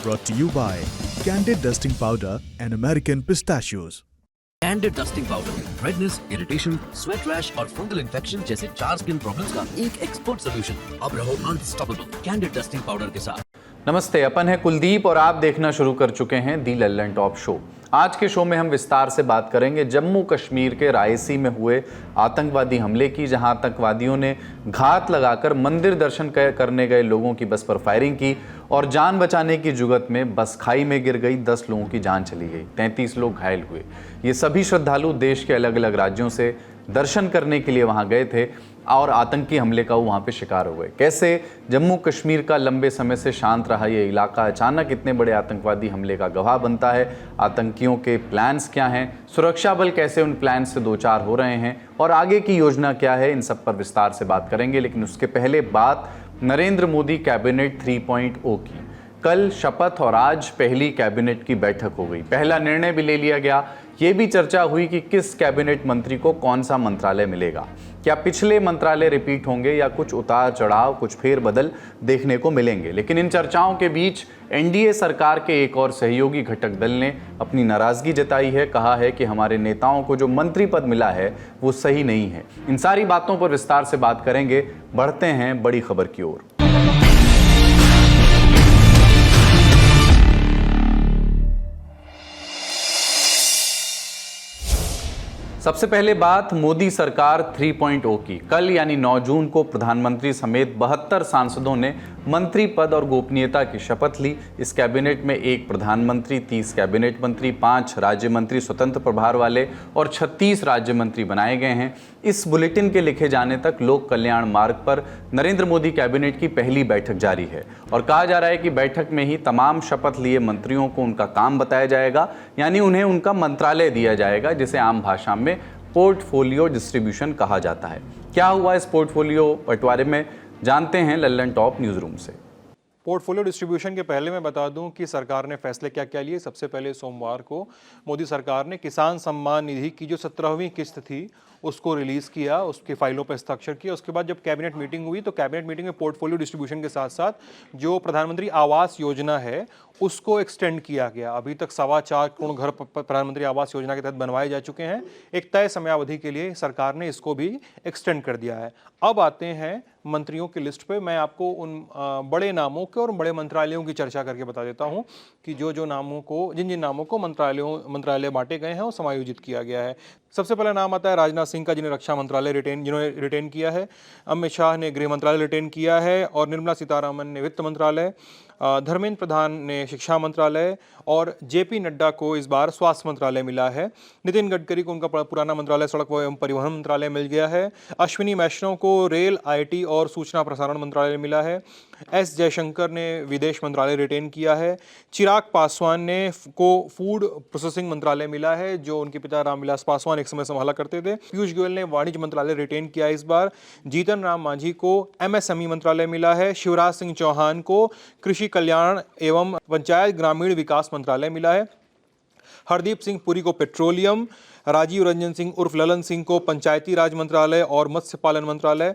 brought to you by Candid Dusting Powder and American Pistachios. Candid dusting powder redness, irritation, sweat rash और fungal infection जैसे 4 skin problems का एक expert solution. अब रहो unstoppable candid dusting powder के साथ। नमस्ते, अपन है कुलदीप और आप देखना शुरू कर चुके हैं दी लल्लन टॉप शो। आज के शो में हम विस्तार से बात करेंगे जम्मू कश्मीर के रायसी में हुए आतंकवादी हमले की, जहां आतंकवादियों ने घात लगाकर मंदिर दर्शन करने गए लोगों की बस पर फायरिंग की और जान बचाने की जुगत में बस खाई में गिर गई, 10 लोगों की जान चली गई, 33 लोग घायल हुए। ये सभी श्रद्धालु देश के अलग अलग राज्यों से दर्शन करने के लिए वहां गए थे और आतंकी हमले का वहां पे शिकार हो गए। कैसे जम्मू कश्मीर का लंबे समय से शांत रहा ये इलाका अचानक इतने बड़े आतंकवादी हमले का गवाह बनता है, आतंकियों के प्लान्स क्या हैं, सुरक्षा बल कैसे उन प्लान्स से दो चार हो रहे हैं और आगे की योजना क्या है, इन सब पर विस्तार से बात करेंगे। लेकिन उसके पहले बात नरेंद्र मोदी कैबिनेट 3.0 की। कल शपथ और आज पहली कैबिनेट की बैठक हो गई, पहला निर्णय भी ले लिया गया। ये भी चर्चा हुई कि किस कैबिनेट मंत्री को कौन सा मंत्रालय मिलेगा, क्या पिछले मंत्रालय रिपीट होंगे या कुछ उतार चढ़ाव, कुछ फेरबदल देखने को मिलेंगे। लेकिन इन चर्चाओं के बीच एनडीए सरकार के एक और सहयोगी घटक दल ने अपनी नाराजगी जताई है, कहा है कि हमारे नेताओं को जो मंत्री पद मिला है वो सही नहीं है। इन सारी बातों पर विस्तार से बात करेंगे। बढ़ते हैं बड़ी खबर की ओर। सबसे पहले बात मोदी सरकार 3.0 की। कल यानी 9 जून को प्रधानमंत्री समेत 72 सांसदों ने मंत्री पद और गोपनीयता की शपथ ली। इस कैबिनेट में 1 प्रधानमंत्री, 30 कैबिनेट मंत्री, 5 राज्य मंत्री स्वतंत्र प्रभार वाले और 36 राज्य मंत्री बनाए गए हैं। इस बुलेटिन के लिखे जाने तक लोक कल्याण मार्ग पर नरेंद्र मोदी कैबिनेट की पहली बैठक जारी है और कहा जा रहा है कि बैठक में ही तमाम शपथ लिए मंत्रियों को उनका काम बताया जाएगा, यानी उन्हें उनका मंत्रालय दिया जाएगा, जिसे आम भाषा में पोर्टफोलियो डिस्ट्रीब्यूशन कहा जाता है। क्या हुआ इस पोर्टफोलियो बंटवारे में, जानते हैं लल्लन टॉप न्यूज रूम से। पोर्टफोलियो डिस्ट्रीब्यूशन के पहले मैं बता दूं कि सरकार ने फैसले क्या क्या लिए। सबसे पहले सोमवार को मोदी सरकार ने किसान सम्मान निधि की जो 17वीं किस्त थी उसको रिलीज़ किया, उसकी फाइलों पर हस्ताक्षर किया। उसके बाद जब कैबिनेट मीटिंग हुई तो कैबिनेट मीटिंग में पोर्टफोलियो डिस्ट्रीब्यूशन के साथ साथ जो प्रधानमंत्री आवास योजना है उसको एक्सटेंड किया गया। अभी तक 4.25 करोड़ घर प्रधानमंत्री आवास योजना के तहत बनवाए जा चुके हैं। एक तय समयावधि के लिए सरकार ने इसको भी एक्सटेंड कर दिया है। अब आते हैं मंत्रियों की लिस्ट पे। मैं आपको उन बड़े नामों के और बड़े मंत्रालयों की चर्चा करके बता देता हूं कि जिन जिन नामों को मंत्रालय बांटे गए हैं वो समायोजित किया गया है। सबसे पहला नाम आता है राजनाथ सिंह का, जिन्हें रक्षा मंत्रालय जिन्होंने रिटेन किया है। अमित शाह ने गृह मंत्रालय रिटेन किया है और निर्मला सीतारमण ने वित्त मंत्रालय, धर्मेंद्र प्रधान ने शिक्षा मंत्रालय और जेपी नड्डा को इस बार स्वास्थ्य मंत्रालय मिला है। नितिन गडकरी को उनका पुराना मंत्रालय सड़क एवं परिवहन मंत्रालय मिल गया है। अश्विनी वैष्णव को रेल, आईटी और सूचना प्रसारण मंत्रालय मिला है। एस जयशंकर ने विदेश मंत्रालय रिटेन किया है। चिराग पासवान ने को फूड प्रोसेसिंग मंत्रालय मिला है, जो उनके पिता रामविलास पासवान एक समय संभाला करते थे। पीयूष गोयल ने वाणिज्य मंत्रालय रिटेन किया इस बार। जीतन राम मांझी को एमएसएमई मंत्रालय मिला है। शिवराज सिंह चौहान को कृषि कल्याण एवं पंचायत ग्रामीण विकास मंत्रालय मिला है। हरदीप सिंह पुरी को पेट्रोलियम, राजीव रंजन सिंह उर्फ ललन सिंह को पंचायती राज मंत्रालय और मत्स्य पालन मंत्रालय,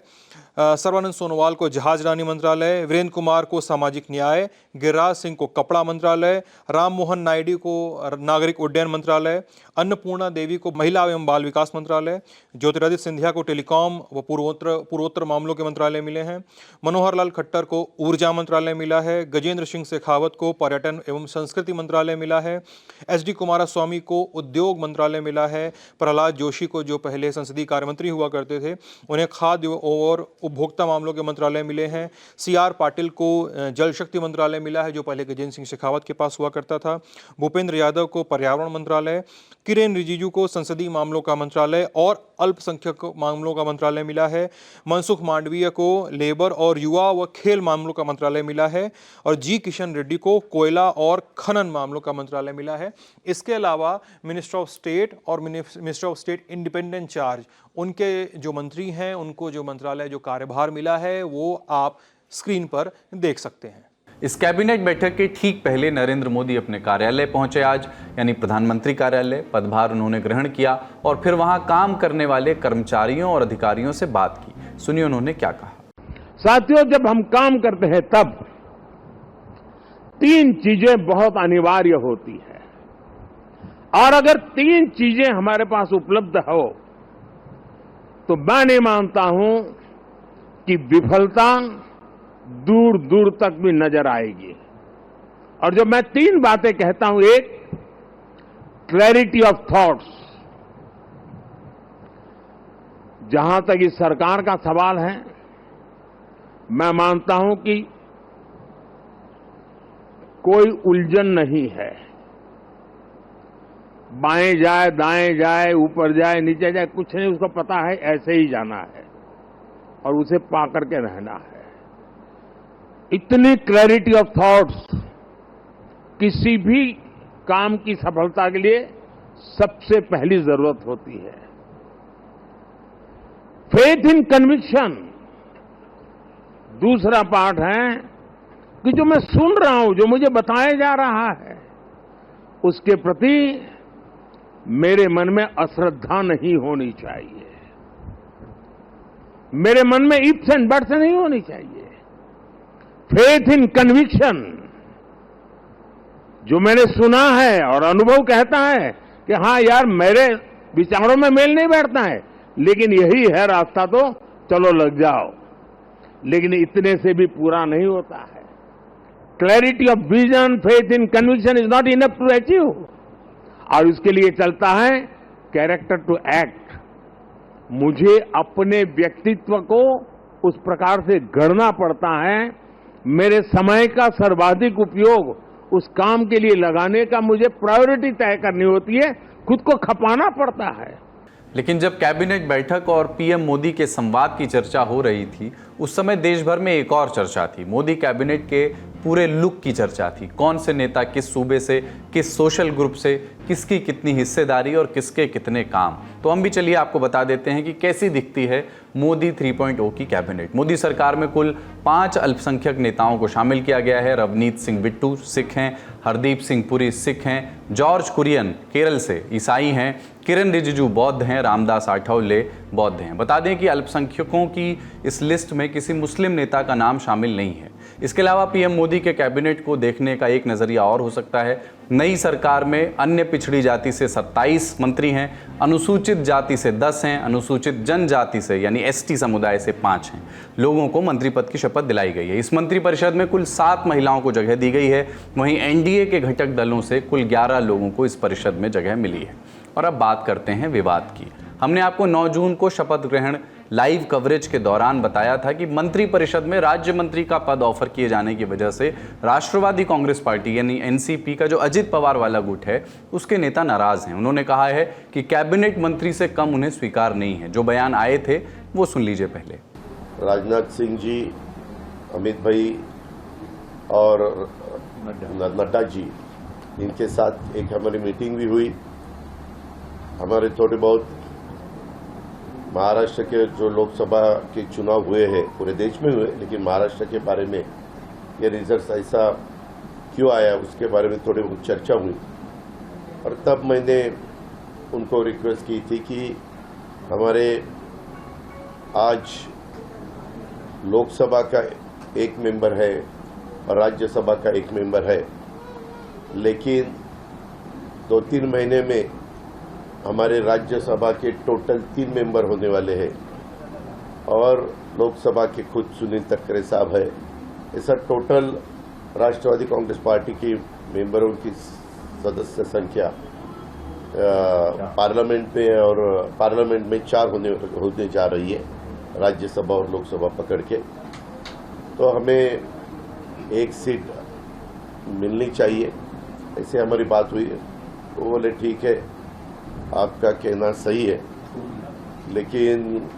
सर्बानंद सोनोवाल को जहाजरानी मंत्रालय, वीरेंद्र कुमार को सामाजिक न्याय, गिरिराज सिंह को कपड़ा मंत्रालय, राम मोहन नायडू को नागरिक उड्डयन मंत्रालय, अन्नपूर्णा देवी को महिला एवं बाल विकास मंत्रालय, ज्योतिरादित्य सिंधिया को टेलीकॉम व पूर्वोत्तर मामलों के मंत्रालय मिले हैं। मनोहर लाल खट्टर को ऊर्जा मंत्रालय मिला है। गजेंद्र सिंह शेखावत को पर्यटन एवं संस्कृति मंत्रालय मिला है। एसडी कुमारस्वामी को उद्योग मंत्रालय मिला है। प्रहलाद जोशी को, जो पहले संसदीय कार्य मंत्री हुआ करते थे, उन्हें खाद्य और उपभोक्ता मामलों के मंत्रालय मिले हैं। सीआर पाटिल को जल शक्ति मंत्रालय मिला है, जो पहले गजेंद्र सिंह शेखावत के पास हुआ करता था। भूपेंद्र यादव को पर्यावरण मंत्रालय, किरेन रिजिजू को संसदीय मामलों का मंत्रालय और अल्पसंख्यक मामलों का मंत्रालय मिला है। मनसुख मांडवीय को लेबर और युवा व खेल मामलों का मंत्रालय मिला है और जी किशन रेड्डी को कोयला और खनन मामलों का मंत्रालय मिला है। इसके अलावा मिनिस्टर ऑफ स्टेट और minister of state independent charge, उनके जो मंत्री हैं, उनको जो मंत्रालय जो कार्यभार मिला है वो आप स्क्रीन पर देख सकते हैं। इस कैबिनेट बैठक के ठीक पहले नरेंद्र मोदी अपने कार्यालय पहुंचे आज, यानी प्रधानमंत्री कार्यालय। पदभार उन्होंने ग्रहण किया और फिर वहां काम करने वाले कर्मचारियों और अधिकारियों से बात की। सुनिए उन्होंने क्या कहा। साथियों, जब हम काम करते हैं 3 चीजें बहुत अनिवार्य होती है और अगर 3 चीजें हमारे पास उपलब्ध हो तो मैं नहीं मानता हूं कि विफलता दूर दूर तक भी नजर आएगी। और जब मैं 3 बातें कहता हूं, एक, क्लैरिटी ऑफ थॉट्स। जहां तक इस सरकार का सवाल है, मैं मानता हूं कि कोई उलझन नहीं है। बाएं जाए, दाएं जाए, ऊपर जाए, नीचे जाए, कुछ नहीं, उसको पता है ऐसे ही जाना है और उसे पा करके रहना है। इतनी क्लैरिटी ऑफ थॉट्स किसी भी काम की सफलता के लिए सबसे पहली जरूरत होती है। फेथ इन कन्विक्शन दूसरा पार्ट है कि जो मैं सुन रहा हूं, जो मुझे बताया जा रहा है, उसके प्रति मेरे मन में अश्रद्धा नहीं होनी चाहिए, मेरे मन में इफ्स एंड बट्स नहीं होनी चाहिए। फेथ इन कन्विक्शन, जो मैंने सुना है और अनुभव कहता है कि हाँ यार, मेरे विचारों में मेल नहीं बैठता है, लेकिन यही है रास्ता, तो चलो लग जाओ। लेकिन इतने से भी पूरा नहीं होता है। Clarity of vision, faith in conviction is not enough to achieve. और इसके लिए चलता है कैरेक्टर टू एक्ट। मुझे अपने व्यक्तित्व को उस प्रकार से गढ़ना पड़ता है, मेरे समय का सर्वाधिक उपयोग उस काम के लिए लगाने का मुझे प्रायोरिटी तय करनी होती है, खुद को खपाना पड़ता है। लेकिन जब कैबिनेट बैठक और पीएम मोदी के संवाद की चर्चा हो रही थी, उस समय देश भर में एक और चर्चा थी। मोदी कैबिनेट के पूरे लुक की चर्चा थी। कौन से नेता किस सूबे से, किस सोशल ग्रुप से, किसकी कितनी हिस्सेदारी और किसके कितने काम। तो हम भी चलिए आपको बता देते हैं कि कैसी दिखती है मोदी 3.0 की कैबिनेट। मोदी सरकार में कुल 5 अल्पसंख्यक नेताओं को शामिल किया गया है। रवनीत सिंह बिट्टू सिख हैं, हरदीप सिंह पुरी सिख हैं, जॉर्ज कुरियन केरल से ईसाई हैं, किरण रिजिजू बौद्ध हैं, रामदास आठवले बौद्ध हैं। बता दें कि अल्पसंख्यकों की इस लिस्ट में किसी मुस्लिम नेता का नाम शामिल नहीं है। इसके अलावा पीएम मोदी के कैबिनेट को देखने का एक नज़रिया और हो सकता है। नई सरकार में अन्य पिछड़ी जाति से 27 मंत्री हैं, अनुसूचित जाति से 10 हैं, अनुसूचित जनजाति से यानी एसटी समुदाय से 5 हैं। लोगों को मंत्री पद की शपथ दिलाई गई है। इस मंत्रिपरिषद में कुल 7 महिलाओं को जगह दी गई है। वहीं एनडीए के घटक दलों से कुल 11 लोगों को इस परिषद में जगह मिली है। और अब बात करते हैं विवाद की। हमने आपको 9 जून को शपथ ग्रहण लाइव कवरेज के दौरान बताया था कि मंत्रिपरिषद में राज्य मंत्री का पद ऑफर किए जाने की वजह से राष्ट्रवादी कांग्रेस पार्टी यानी एनसीपी का जो अजित पवार वाला गुट है, उसके नेता नाराज हैं। उन्होंने कहा है कि कैबिनेट मंत्री से कम उन्हें स्वीकार नहीं है। जो बयान आए थे वो सुन लीजिए पहले। राजनाथ सिंह जी, अमित भाई और नड्डा जी, इनके साथ एक हमारी मीटिंग भी हुई। हमारे थोड़े बहुत महाराष्ट्र के जो लोकसभा के चुनाव हुए हैं, पूरे देश में हुए, लेकिन महाराष्ट्र के बारे में ये रिजल्ट ऐसा क्यों आया उसके बारे में थोड़ी बहुत चर्चा हुई। और तब मैंने उनको रिक्वेस्ट की थी कि हमारे आज लोकसभा का एक मेंबर है और राज्यसभा का एक मेंबर है, लेकिन 2-3 महीने में हमारे राज्यसभा के टोटल 3 मेंबर होने वाले हैं और लोकसभा के खुद सुनील तटकरे साहब है। ऐसा टोटल राष्ट्रवादी कांग्रेस पार्टी की मेंबरों की सदस्य संख्या पार्लियामेंट में और पार्लियामेंट में 4 होने जा रही है, राज्यसभा और लोकसभा पकड़ के। तो हमें एक सीट मिलनी चाहिए, ऐसे हमारी बात हुई है। वो बोले ठीक है, आपका कहना सही है। लेकिन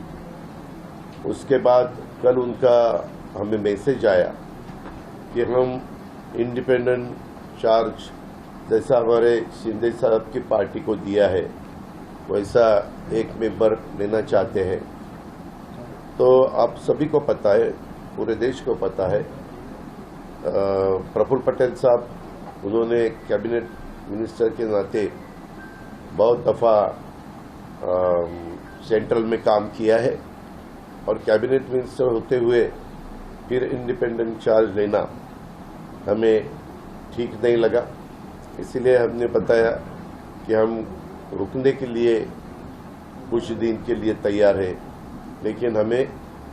उसके बाद कल उनका हमें मैसेज आया कि हम इंडिपेंडेंट चार्ज जैसा हमारे शिंदे साहब की पार्टी को दिया है वैसा एक मेंबर लेना चाहते हैं। तो आप सभी को पता है, पूरे देश को पता है, प्रफुल्ल पटेल साहब, उन्होंने कैबिनेट मिनिस्टर के नाते बहुत दफ़ा सेंट्रल में काम किया है और कैबिनेट मिनिस्टर होते हुए फिर इंडिपेंडेंट चार्ज लेना हमें ठीक नहीं लगा, इसीलिए हमने बताया कि हम रुकने के लिए कुछ दिन के लिए तैयार है, लेकिन हमें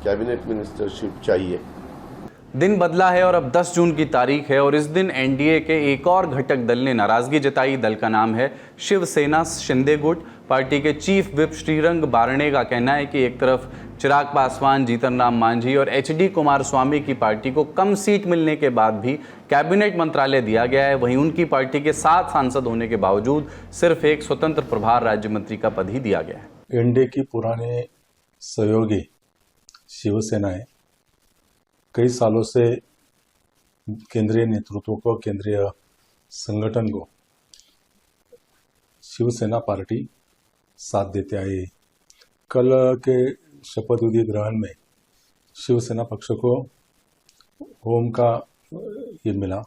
कैबिनेट मिनिस्टरशिप चाहिए। दिन बदला है और अब 10 जून की तारीख है और इस दिन एनडीए के एक और घटक दल ने नाराजगी जताई। दल का नाम है शिवसेना शिंदे गुट। पार्टी के चीफ व्हिप श्रीरंग बारणे का कहना है कि एक तरफ चिराग पासवान, जीतन राम मांझी और एचडी कुमारस्वामी की पार्टी को कम सीट मिलने के बाद भी कैबिनेट मंत्रालय दिया गया है, वहीं उनकी पार्टी के 7 सांसद होने के बावजूद सिर्फ एक स्वतंत्र प्रभार राज्य मंत्री का पद ही दिया गया है। एनडीए की पुराने सहयोगी शिवसेना है, कई सालों से केंद्रीय नेतृत्व को, केंद्रीय संगठन को शिवसेना पार्टी साथ देते आए। कल के शपथ विधि ग्रहण में शिवसेना पक्ष को होम का ये मिला,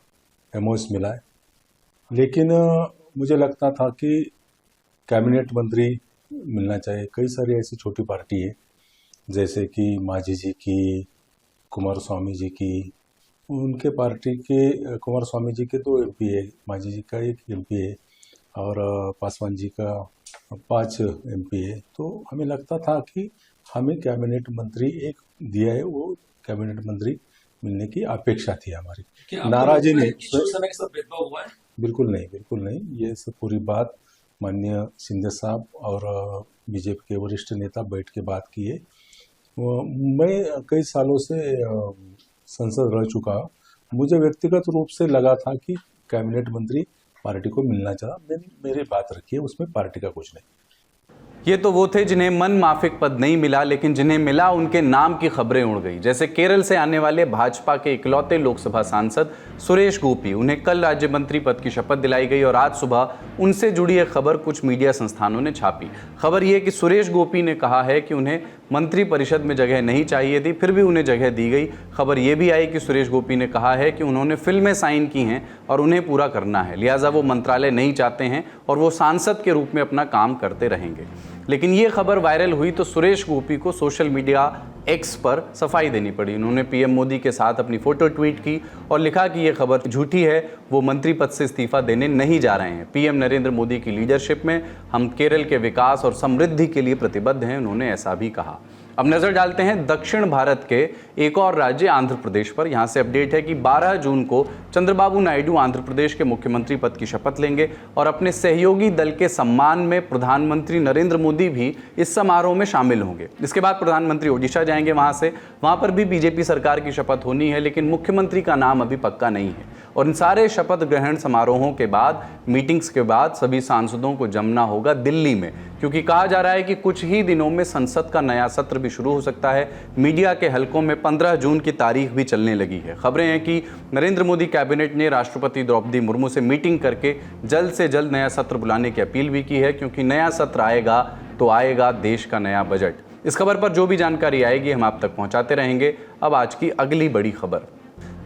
एमओएस मिला है, लेकिन मुझे लगता था कि कैबिनेट मंत्री मिलना चाहिए। कई सारी ऐसी छोटी पार्टी है जैसे कि मांझी जी की, कुमारस्वामी जी की, उनके पार्टी के कुमारस्वामी जी के 2 एमपी है, मांझी जी का 1 एमपी है और पासवान जी का 5 एमपी है। तो हमें लगता था कि हमें कैबिनेट मंत्री एक दिया है, वो कैबिनेट मंत्री मिलने की अपेक्षा थी हमारी। नाराजी नहीं, शिवसेना के साथ भेदभाव हुआ है? बिल्कुल नहीं, बिल्कुल नहीं। ये सब पूरी बात माननीय शिंदे साहब और बीजेपी के वरिष्ठ नेता बैठ के बात की है। मैं कई सालों से संसद रह चुका, मुझे व्यक्तिगत रूप से लगा था कि कैबिनेट मंत्री पार्टी को मिलना चाहिए। मेरी बात रखी है, उसमें पार्टी का कुछ नहीं। ये तो वो थे जिन्हें मन माफिक पद नहीं मिला, लेकिन जिन्हें मिला उनके नाम की खबरें उड़ गई। जैसे केरल से आने वाले भाजपा के इकलौते लोकसभा सांसद सुरेश गोपी, उन्हें कल राज्य मंत्री पद की शपथ दिलाई गई और आज सुबह उनसे जुड़ी एक खबर कुछ मीडिया संस्थानों ने छापी। खबर यह कि सुरेश गोपी ने कहा है कि उन्हें मंत्री परिषद में जगह नहीं चाहिए थी, फिर भी उन्हें जगह दी गई। खबर यह भी आई कि सुरेश गोपी ने कहा है कि उन्होंने फिल्में साइन की हैं और उन्हें पूरा करना है, लिहाजा वो मंत्रालय नहीं चाहते हैं और वो सांसद के रूप में अपना काम करते रहेंगे। लेकिन ये खबर वायरल हुई तो सुरेश गोपी को सोशल मीडिया एक्स पर सफाई देनी पड़ी। उन्होंने पीएम मोदी के साथ अपनी फोटो ट्वीट की और लिखा कि ये खबर झूठी है, वो मंत्री पद से इस्तीफा देने नहीं जा रहे हैं। पीएम नरेंद्र मोदी की लीडरशिप में हम केरल के विकास और समृद्धि के लिए प्रतिबद्ध हैं, उन्होंने ऐसा भी कहा। अब नजर डालते हैं दक्षिण भारत के एक और राज्य आंध्र प्रदेश पर। यहां से अपडेट है कि 12 जून को चंद्रबाबू नायडू आंध्र प्रदेश के मुख्यमंत्री पद की शपथ लेंगे और अपने सहयोगी दल के सम्मान में प्रधानमंत्री नरेंद्र मोदी भी इस समारोह में शामिल होंगे। इसके बाद प्रधानमंत्री ओडिशा जाएंगे, वहां पर भी बीजेपी सरकार की शपथ होनी है, लेकिन मुख्यमंत्री का नाम अभी पक्का नहीं है। और इन सारे शपथ ग्रहण समारोहों के बाद, मीटिंग्स के बाद सभी सांसदों को जमना होगा दिल्ली में, क्योंकि कहा जा रहा है कि कुछ ही दिनों में संसद का नया सत्र भी शुरू हो सकता है। मीडिया के हलकों में 15 जून की तारीख भी चलने लगी है। खबरें हैं कि नरेंद्र मोदी कैबिनेट ने राष्ट्रपति द्रौपदी मुर्मू से मीटिंग करके जल्द से जल्द नया सत्र बुलाने की अपील भी की है, क्योंकि नया सत्र आएगा तो आएगा देश का नया बजट। इस खबर पर जो भी जानकारी आएगी हम आप तक पहुंचाते रहेंगे। अब आज की अगली बड़ी खबर।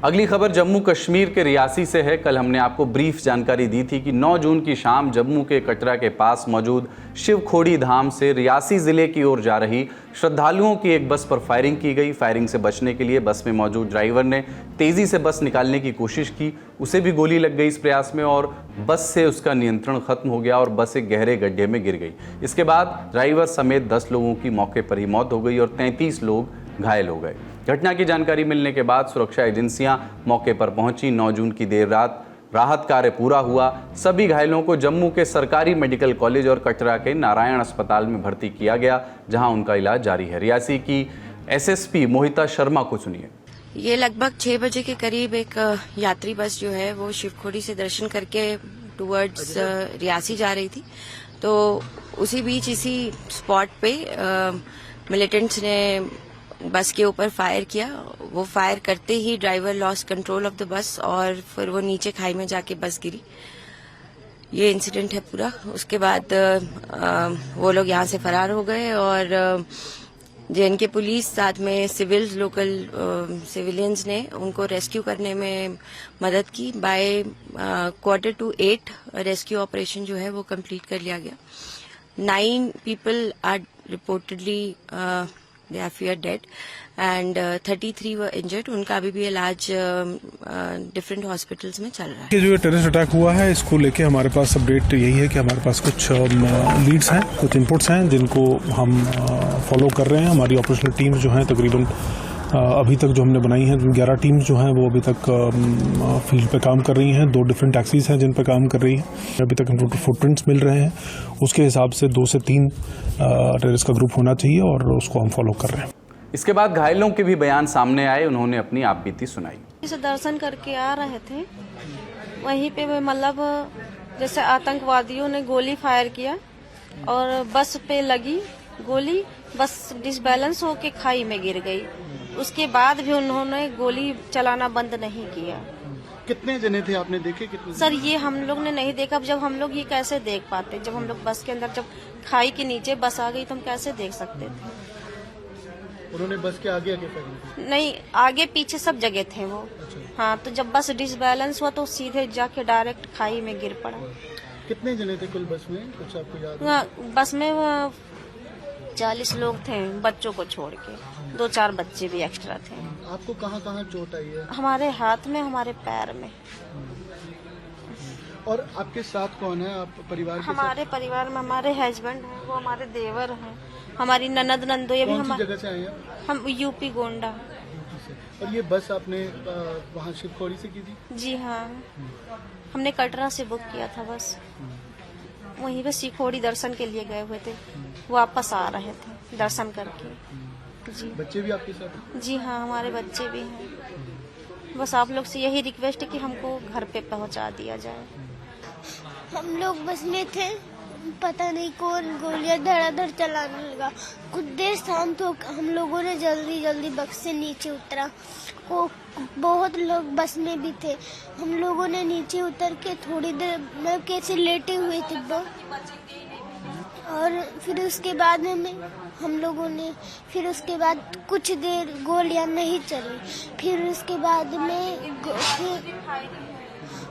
अगली खबर जम्मू कश्मीर के रियासी से है। कल हमने आपको ब्रीफ जानकारी दी थी कि 9 जून की शाम जम्मू के कटरा के पास मौजूद शिवखोड़ी धाम से रियासी जिले की ओर जा रही श्रद्धालुओं की एक बस पर फायरिंग की गई। फायरिंग से बचने के लिए बस में मौजूद ड्राइवर ने तेजी से बस निकालने की कोशिश की, उसे भी गोली लग गई इस प्रयास में और बस से उसका नियंत्रण खत्म हो गया और बस एक गहरे गड्ढे में गिर गई। इसके बाद ड्राइवर समेत 10 लोगों की मौके पर ही मौत हो गई और 33 लोग घायल हो गए। घटना की जानकारी मिलने के बाद सुरक्षा एजेंसियां मौके पर पहुंची। 9 जून की देर रात राहत कार्य पूरा हुआ। सभी घायलों को जम्मू के सरकारी मेडिकल कॉलेज और कटरा के नारायण अस्पताल में भर्ती किया गया, जहां उनका इलाज जारी है। रियासी की एसएसपी मोहिता शर्मा को सुनिए। ये लगभग 6 बजे के करीब एक यात्री बस जो है वो शिवखोड़ी से दर्शन करके टुवर्ड्स रियासी जा रही थी, तो उसी बीच इसी स्पॉट पे मिलिटेंट्स ने बस के ऊपर फायर किया। वो फायर करते ही driver loss control of the bus और फिर वो नीचे खाई में जाके बस गिरी। ये इंसिडेंट है पूरा। उसके बाद वो लोग यहाँ से फरार हो गए और जेएनके पुलिस साथ में सिविल्स, लोकल सिविलियंस ने उनको रेस्क्यू करने में मदद की। बाय 7:45 रेस्क्यू ऑपरेशन जो है वो कंप्लीट कर लिया गया। 9 people are reportedly they are fear dead and 33 were injured. उनका अभी भी इलाज डिफरेंट हॉस्पिटल्स में चल रहा है। ये जो टेररिस्ट अटैक हुआ है इसको लेके हमारे पास अपडेट यही है कि हमारे पास कुछ लीड्स हैं, कुछ इनपुट्स हैं जिनको हम फॉलो कर रहे हैं। हमारी ऑपरेशनल टीम्स जो हैं तकरीबन अभी तक जो हमने बनाई हैं 11 टीम्स जो हैं वो अभी तक फील्ड पे काम कर रही हैं। 2 डिफरेंट टैक्सीज हैं जिन पे काम कर रही हैं। अभी तक हमको फुटप्रिंट्स मिल रहे हैं, उसके हिसाब से 2 से 3 टेररिस्ट का ग्रुप होना चाहिए और उसको हम फॉलो कर रहे हैं। इसके बाद घायलों के भी बयान सामने आए, उन्होंने अपनी आपबीती सुनाई। इसे दर्शन करके आ रहे थे, वहीं पे मतलब जैसे आतंकवादियों ने गोली फायर किया और बस पे लगी गोली, बस डिसबैलेंस होके खाई में गिर गई। उसके बाद भी उन्होंने गोली चलाना बंद नहीं किया। कितने जने थे आपने देखे? कितने? सर ये हम लोग ने नहीं देखा। जब हम लोग ये कैसे देख पाते, जब हम लोग बस के अंदर, जब खाई के नीचे बस आ गई तो हम कैसे देख सकते थे? उन्होंने बस के आगे आगे फायरिंग? नहीं, आगे पीछे सब जगह थे वो। अच्छा। हाँ, तो जब बस डिसबैलेंस हुआ तो सीधे जाके डायरेक्ट खाई में गिर पड़ा। कितने जने थे कुल बस में, कुछ आपको याद? बस में 40 लोग थे, बच्चों को छोड़ के 2-4 बच्चे भी एक्स्ट्रा थे। आपको कहाँ कहाँ चोट आई है? हमारे हाथ में, हमारे पैर में। और आपके साथ कौन है? आप परिवार के हमारे साथ? परिवार में हमारे हस्बैंड हैं, वो हमारे देवर हैं, हमारी ननद नंदोई भी। कौन सी जगह से आए हैं? हम यूपी गोंडा। और ये बस आपने वहाँ शिवखोड़ी से की थी? जी हाँ, हमने कटरा से बुक किया था बस। वहीं पे शिवखोड़ी दर्शन के लिए गए हुए थे, वापस आ रहे थे दर्शन करके। जी। बच्चे भी आपके साथ? जी हाँ, हमारे बच्चे भी हैं। बस आप लोग से यही रिक्वेस्ट है कि हमको घर पे पहुंचा दिया जाए। हम लोग बस में थे, पता नहीं कौन गोलियां धड़ाधड़ चलाने लगा। कुछ देर शाम तो हम लोगों ने जल्दी जल्दी बस से नीचे उतरा। वो बहुत लोग बस में भी थे। हम लोगों ने नीचे उतर के थोड़ी देर मतलब कैसे लेटे हुए थे और फिर उसके बाद हम लोगों ने फिर उसके बाद कुछ देर गोलियां नहीं चली। फिर उसके बाद में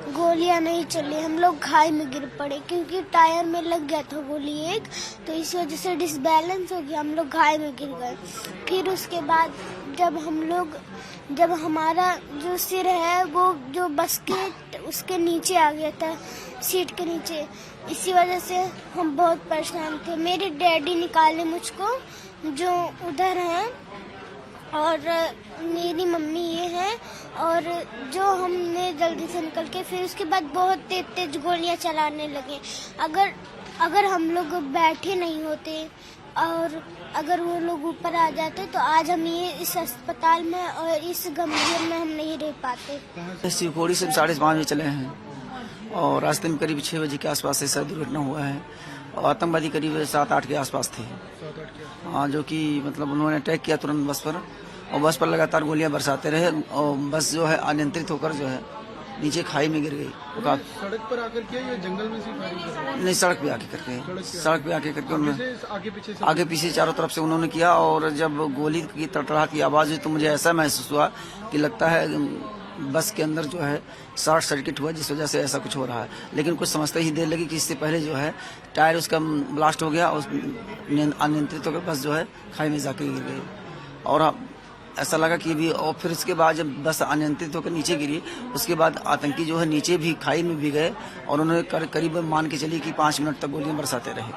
गोलियां नहीं चली, हम लोग खाई में गिर पड़े क्योंकि टायर में लग गया था गोली एक, तो इस वजह से डिसबैलेंस हो गया, हम लोग खाई में गिर गए। फिर उसके बाद जब हमारा जो सिर है वो जो बस के उसके नीचे आ गया था, सीट के नीचे, इसी वजह से हम बहुत परेशान थे। मेरे डैडी निकाले मुझको जो उधर हैं और मेरी मम्मी ये है, और जो हमने जल्दी से निकल के फिर उसके बाद बहुत तेज तेज गोलियां चलाने लगे। अगर हम लोग बैठे नहीं होते और अगर वो लोग ऊपर आ जाते तो आज हम ये इस अस्पताल में और इस गंभीर में हम नहीं रह पाते। शिवखोड़ी से 5:30 बजे चले हैं और रास्ते में करीब 6 बजे के आसपास ऐसा दुर्घटना हुआ है और आतंकवादी करीब 7-8 के आसपास थे। हाँ, जो कि मतलब उन्होंने अटैक किया तुरंत बस पर और बस पर लगातार गोलियां बरसाते रहे और बस जो है अनियंत्रित होकर जो है नीचे खाई में गिर गई। सड़क पर आकर किया या जंगल में से फायरिंग किया? नहीं, सड़क पे आके करके उन्होंने आगे पीछे चारों तरफ से उन्होंने किया और जब गोली की तड़तड़ाहट की आवाज हुई तो मुझे ऐसा महसूस हुआ कि लगता है बस के अंदर जो है शॉर्ट सर्किट हुआ जिस वजह से ऐसा कुछ हो रहा है। लेकिन कुछ समझते ही देर लगी कि इससे पहले जो है टायर उसका ब्लास्ट हो गया और अनियंत्रित होकर बस जो है खाई में जाकर गिर गई और ऐसा लगा कि भी, और फिर उसके बाद जब बस अनियंत्रित होकर नीचे गिरी उसके बाद आतंकी जो है नीचे भी खाई में भी गए और उन्होंने करीब मान के चली कि 5 मिनट तक गोलियां बरसाते रहे।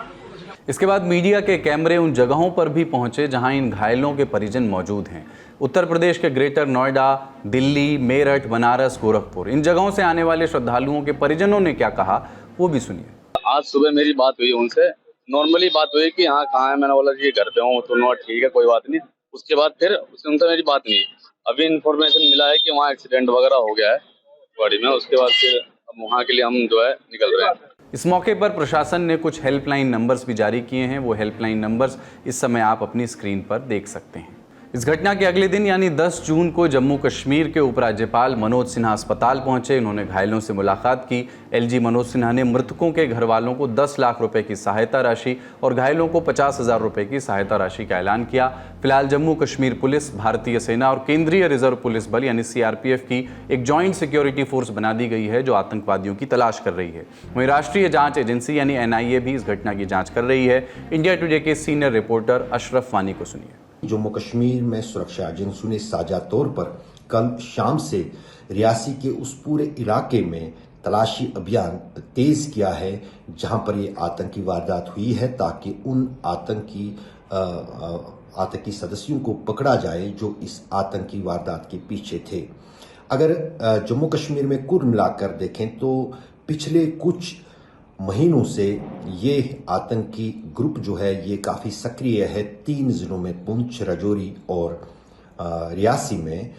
इसके बाद मीडिया के कैमरे उन जगहों पर भी पहुंचे जहां इन घायलों के परिजन मौजूद हैं। उत्तर प्रदेश के ग्रेटर नोएडा, दिल्ली, मेरठ, बनारस, गोरखपुर, इन जगहों से आने वाले श्रद्धालुओं के परिजनों ने क्या कहा वो भी सुनिए। आज सुबह मेरी बात हुई उनसे, नॉर्मली बात हुई कि हाँ कहाँ है, मैंने बोला जी घर पे हूँ, तो नो ठीक है कोई बात नहीं। उसके बाद फिर उनसे मेरी बात नहीं। अभी इन्फॉर्मेशन मिला है कि वहाँ एक्सीडेंट वगैरह हो गया है गाड़ी में। उसके बाद फिर वहाँ के लिए हम जो है निकल रहे हैं। इस मौके पर प्रशासन ने कुछ हेल्पलाइन नंबर्स भी जारी किए हैं। वो हेल्पलाइन नंबर्स इस समय आप अपनी स्क्रीन पर देख सकते हैं। इस घटना के अगले दिन यानी 10 जून को जम्मू कश्मीर के उपराज्यपाल मनोज सिन्हा अस्पताल पहुंचे। उन्होंने घायलों से मुलाकात की। एलजी मनोज सिन्हा ने मृतकों के घर वालों को 10 लाख रुपए की सहायता राशि और घायलों को 50,000 रुपए की सहायता राशि का ऐलान किया। फिलहाल जम्मू कश्मीर पुलिस, भारतीय सेना और केंद्रीय रिजर्व पुलिस बल यानी CRPF की एक जॉइंट सिक्योरिटी फोर्स बना दी गई है जो आतंकवादियों की तलाश कर रही है। वहीं राष्ट्रीय जांच एजेंसी यानी NIA भी इस घटना की जांच कर रही है। इंडिया टुडे के सीनियर रिपोर्टर अशरफ वानी को सुनिए। जम्मू कश्मीर में सुरक्षा एजेंसियों ने साझा तौर पर कल शाम से रियासी के उस पूरे इलाके में तलाशी अभियान तेज किया है जहां पर ये आतंकी वारदात हुई है, ताकि उन आतंकी सदस्यों को पकड़ा जाए जो इस आतंकी वारदात के पीछे थे। अगर जम्मू कश्मीर में कुल मिलाकर देखें तो पिछले कुछ महीनों से ये आतंकी ग्रुप जो है ये काफ़ी सक्रिय है 3 जिलों में, पुंछ, राजौरी और रियासी में।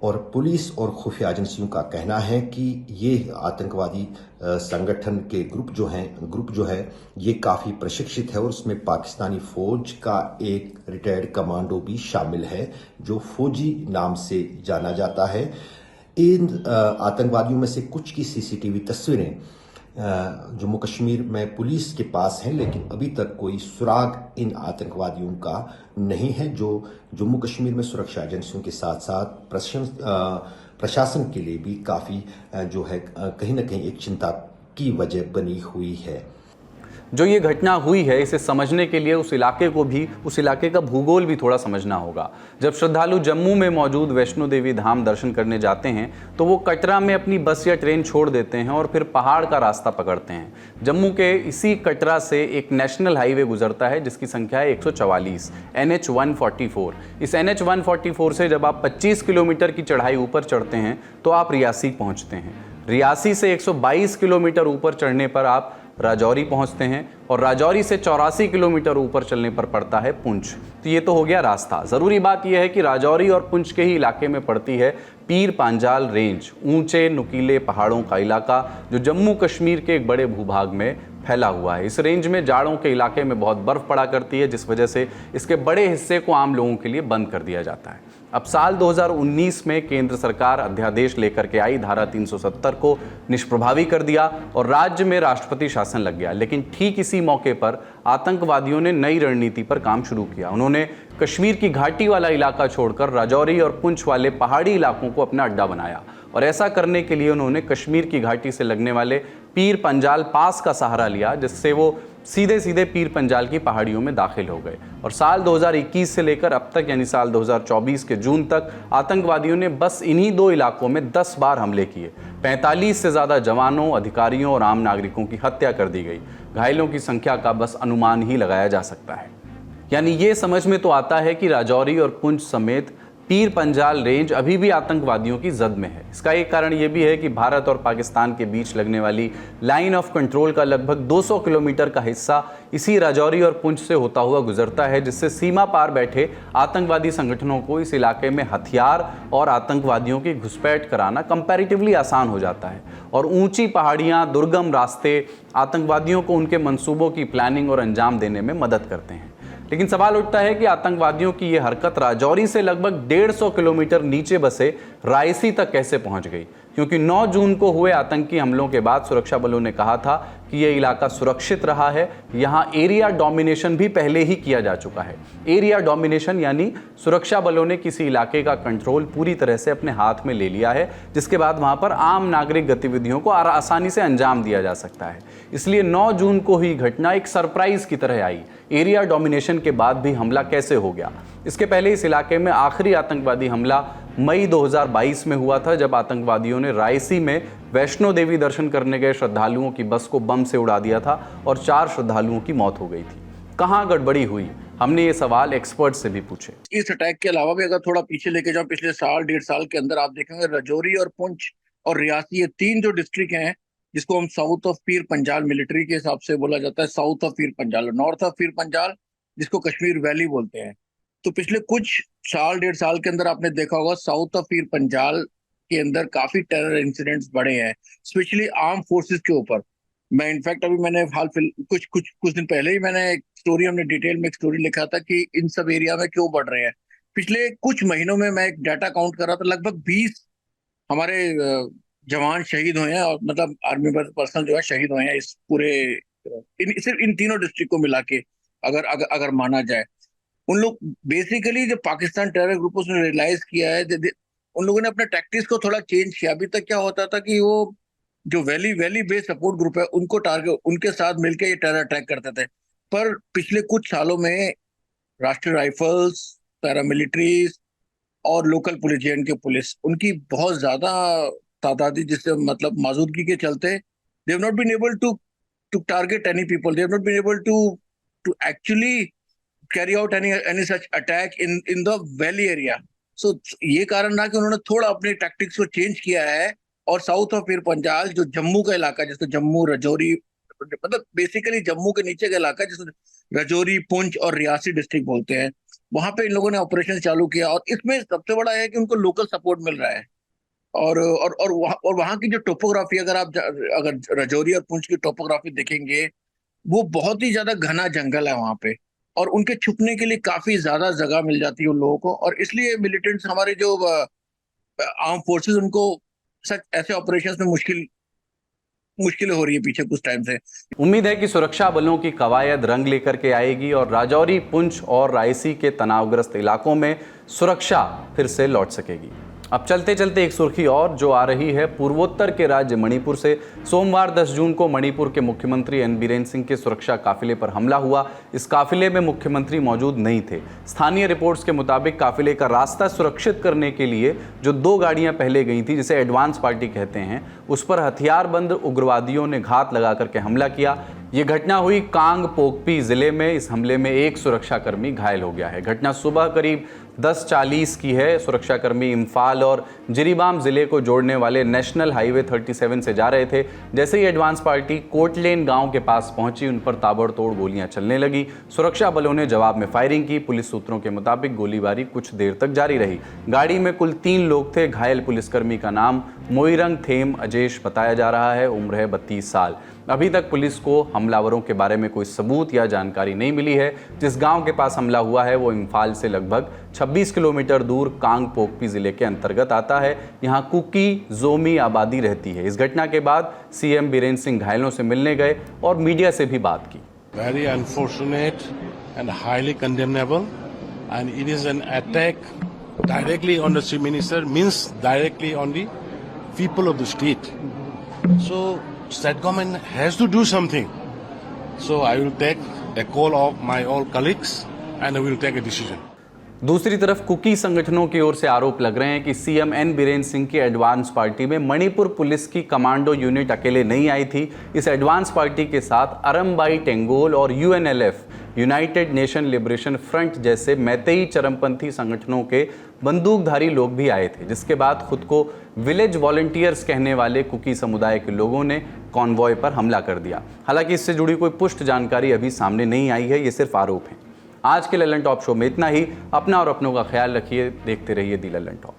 और पुलिस और खुफिया एजेंसियों का कहना है कि ये आतंकवादी संगठन के ग्रुप जो है ये काफ़ी प्रशिक्षित है और उसमें पाकिस्तानी फौज का एक रिटायर्ड कमांडो भी शामिल है जो फौजी नाम से जाना जाता है। इन आतंकवादियों में से कुछ की सीसीटीवी तस्वीरें जम्मू कश्मीर में पुलिस के पास हैं, लेकिन अभी तक कोई सुराग इन आतंकवादियों का नहीं है, जो जम्मू कश्मीर में सुरक्षा एजेंसियों के साथ साथ प्रशासन के लिए भी काफ़ी जो है कहीं ना कहीं एक चिंता की वजह बनी हुई है। जो ये घटना हुई है इसे समझने के लिए उस इलाके का भूगोल भी थोड़ा समझना होगा। जब श्रद्धालु जम्मू में मौजूद वैष्णो देवी धाम दर्शन करने जाते हैं तो वो कटरा में अपनी बस या ट्रेन छोड़ देते हैं और फिर पहाड़ का रास्ता पकड़ते हैं। जम्मू के इसी कटरा से एक नेशनल हाईवे गुजरता है जिसकी संख्या है 144 NH 144। इस NH 144 से जब आप 25 किलोमीटर की चढ़ाई ऊपर चढ़ते हैं तो आप रियासी पहुँचते हैं। रियासी से 122 किलोमीटर ऊपर चढ़ने पर आप राजौरी पहुंचते हैं और राजौरी से 84 किलोमीटर ऊपर चलने पर पड़ता है पुंछ। तो ये तो हो गया रास्ता। ज़रूरी बात यह है कि राजौरी और पुंछ के ही इलाके में पड़ती है पीर पांजाल रेंज, ऊंचे नुकीले पहाड़ों का इलाका जो जम्मू कश्मीर के एक बड़े भूभाग में फैला हुआ है। इस रेंज में जाड़ों के इलाके में बहुत बर्फ़ पड़ा करती है, जिस वजह से इसके बड़े हिस्से को आम लोगों के लिए बंद कर दिया जाता है। अब साल 2019 में केंद्र सरकार अध्यादेश लेकर के आई, धारा 370 को निष्प्रभावी कर दिया और राज्य में राष्ट्रपति शासन लग गया। लेकिन ठीक इसी मौके पर आतंकवादियों ने नई रणनीति पर काम शुरू किया। उन्होंने कश्मीर की घाटी वाला इलाका छोड़कर राजौरी और पुंछ वाले पहाड़ी इलाकों को अपना अड्डा बनाया और ऐसा करने के लिए उन्होंने कश्मीर की घाटी से लगने वाले पीर पंजाल पास का सहारा लिया, जिससे वो सीधे पीर पंजाल की पहाड़ियों में दाखिल हो गए। और साल 2021 से लेकर अब तक यानी साल 2024 के जून तक आतंकवादियों ने बस इन्हीं 2 इलाकों में 10 बार हमले किए। 45 से ज़्यादा जवानों, अधिकारियों और आम नागरिकों की हत्या कर दी गई। घायलों की संख्या का बस अनुमान ही लगाया जा सकता है। यानी ये समझ में तो आता है कि राजौरी और पुंछ समेत पीर पंजाल रेंज अभी भी आतंकवादियों की जद में है। इसका एक कारण ये भी है कि भारत और पाकिस्तान के बीच लगने वाली लाइन ऑफ कंट्रोल का लगभग 200 किलोमीटर का हिस्सा इसी राजौरी और पुंछ से होता हुआ गुजरता है, जिससे सीमा पार बैठे आतंकवादी संगठनों को इस इलाके में हथियार और आतंकवादियों की घुसपैठ कराना कंपैरेटिवली आसान हो जाता है। और ऊंची पहाड़ियाँ, दुर्गम रास्ते आतंकवादियों को उनके मंसूबों की प्लानिंग और अंजाम देने में मदद करते हैं। लेकिन सवाल उठता है कि आतंकवादियों की यह हरकत राजौरी से लगभग 150 किलोमीटर नीचे बसे रायसी तक कैसे पहुंच गई, क्योंकि 9 जून को हुए आतंकी हमलों के बाद सुरक्षा बलों ने कहा था कि यह इलाका सुरक्षित रहा है। यहां एरिया डोमिनेशन भी पहले ही किया जा चुका है। एरिया डोमिनेशन यानी सुरक्षा बलों ने किसी इलाके का कंट्रोल पूरी तरह से अपने हाथ में ले लिया है, जिसके बाद वहां पर आम नागरिक गतिविधियों को आसानी से अंजाम दिया जा सकता है। इसलिए 9 जून को ही घटना एक सरप्राइज की तरह आई। एरिया डोमिनेशन के बाद भी हमला कैसे हो गया? इसके पहले इस इलाके में आखिरी आतंकवादी हमला मई 2022 में हुआ था, जब आतंकवादियों ने रायसी में वैष्णो देवी दर्शन करने गए श्रद्धालुओं की बस को बम से उड़ा दिया था और 4 श्रद्धालुओं की मौत हो गई थी। कहां गड़बड़ी हुई? हमने ये सवाल एक्सपर्ट से भी पूछे। इस अटैक के अलावा भी अगर थोड़ा पीछे लेके जाओ, पिछले साल 1.5 साल के अंदर आप देखेंगे राजौरी और पुंछ और रियासी, ये 3 जो डिस्ट्रिक्ट हैं जिसको हम south of Pir Panjal military के हिसाब से बोला जाता है, south of Pir Panjal, north of Pir Panjal जिसको कश्मीर वैली बोलते हैं। तो पिछले कुछ साल 1.5 साल के अंदर आपने देखा होगा साउथ ऑफ पीर पंजाल के अंदर काफी टेरर इंसिडेंट्स बढ़े हैं, स्पेशली आर्म फोर्सेस के ऊपर। मैं इनफैक्ट अभी मैंने कुछ दिन पहले ही मैंने एक स्टोरी, हमने डिटेल में एक स्टोरी लिखा था कि इन सब एरिया में क्यों बढ़ रहे हैं। पिछले कुछ महीनों में मैं एक डाटा काउंट कर रहा था, लगभग 20 हमारे जवान शहीद हुए हैं, और मतलब आर्मी पर्सनल जो है शहीद हुए हैं इस पूरे सिर्फ इन तीनों डिस्ट्रिक्ट को मिला के अगर माना जाए। उन लोग बेसिकली जो पाकिस्तान टेरर ग्रुप ने रियलाइज किया है, उन लोगों ने अपने टैक्टिक्स को थोड़ा चेंज किया। अभी तक क्या होता था कि वो जो वैली बेस्ड सपोर्ट ग्रुप है उनको टारगेट, उनके साथ मिलकर ये टेरर अटैक करते थे। पर पिछले कुछ सालों में राष्ट्रीय राइफल्स, पैरामिलिट्रीज और लोकल पुलिस के पुलिस, उनकी बहुत ज्यादा तादादी जिससे मतलब मौजूदगी के चलते they have not been able to target any people, they have not been able to actually carry out any such attack in the valley area. So ये कारण रहा कि उन्होंने थोड़ा अपने टैक्टिक्स को चेंज किया है और साउथ ऑफ पीर पंजाल जो जम्मू का इलाका, जैसे जम्मू रजौरी, मतलब बेसिकली जम्मू के नीचे का इलाका जिसे रजौरी, पुंछ और रियासी डिस्ट्रिक्ट बोलते हैं, वहां पे इन लोगों ने ऑपरेशन चालू किया। और इसमें सबसे बड़ा है कि उनको लोकल सपोर्ट मिल रहा है और वहां की जो टोपोग्राफी, अगर रजौरी और पुंछ की टोपोग्राफी देखेंगे, वो बहुत ही ज्यादा घना जंगल है वहां पे और उनके छुपने के लिए काफी ज्यादा जगह मिल जाती है उन लोगों को। और इसलिए मिलिटेंट्स, हमारे जो आर्म फोर्सेस, उनको ऐसे ऑपरेशंस में मुश्किल हो रही है पीछे कुछ टाइम से। उम्मीद है कि सुरक्षा बलों की कवायद रंग लेकर के आएगी और राजौरी, पुंछ और रायसी के तनावग्रस्त इलाकों में सुरक्षा फिर से लौट सकेगी। अब चलते चलते एक सुर्खी और जो आ रही है पूर्वोत्तर के राज्य मणिपुर से। सोमवार 10 जून को मणिपुर के मुख्यमंत्री एन बीरेन सिंह के सुरक्षा काफिले पर हमला हुआ। इस काफिले में मुख्यमंत्री मौजूद नहीं थे। स्थानीय रिपोर्ट्स के मुताबिक काफिले का रास्ता सुरक्षित करने के लिए जो 2 गाड़ियां पहले गई थी, जिसे एडवांस पार्टी कहते हैं, उस पर हथियारबंद उग्रवादियों ने घात लगा करके हमला किया। ये घटना हुई कांग पोकपी जिले में। इस हमले में एक सुरक्षाकर्मी घायल हो गया है। घटना सुबह करीब 10:40 की है। सुरक्षाकर्मी इम्फाल और जिरीबाम जिले को जोड़ने वाले नेशनल हाईवे 37 से जा रहे थे। जैसे ही एडवांस पार्टी कोटलेन गांव के पास पहुंची, उन पर ताबड़तोड़ गोलियां चलने लगी। सुरक्षा बलों ने जवाब में फायरिंग की। पुलिस सूत्रों के मुताबिक गोलीबारी कुछ देर तक जारी रही। गाड़ी में कुल 3 लोग थे। घायल पुलिसकर्मी का नाम मोइरंग थेम अजेश बताया जा रहा है। उम्र है 32 साल। अभी तक पुलिस को हमलावरों के बारे में कोई सबूत या जानकारी नहीं मिली है। जिस गांव के पास हमला हुआ है वो इम्फाल से लगभग 26 किलोमीटर दूर कांग पोकपी जिले के अंतर्गत आता है। यहाँ कुकी जोमी आबादी रहती है। इस घटना के बाद सीएम बीरेन सिंह घायलों से मिलने गए और मीडिया से भी बात की। Very unfortunate and highly condemnable, and it is an attack directly on the Chief Minister, means directly on the people of the state. So state government has to do something. So I will take a call of my all colleagues and I will take a decision. दूसरी तरफ cookie संगठनों की ओर से आरोप लग रहे हैं कि सीएम एन बीरेन सिंह की एडवांस पार्टी में मणिपुर पुलिस की कमांडो यूनिट अकेले नहीं आई थी। इस एडवांस पार्टी के साथ अरमबाई टेंगोल और UNLF, United nation liberation front जैसे मैतेई चरमपंथी संगठनों के बंदूकधारी लोग भी आए थे, जिसके बाद खुद को विलेज वॉलंटियर्स कहने वाले कुकी समुदाय के लोगों ने कॉन्वॉय पर हमला कर दिया। हालांकि इससे जुड़ी कोई पुष्ट जानकारी अभी सामने नहीं आई है, ये सिर्फ आरोप हैं। आज के लल्लन टॉप शो में इतना ही। अपना और अपनों का ख्याल रखिए। देखते रहिए दी लल्लन टॉप।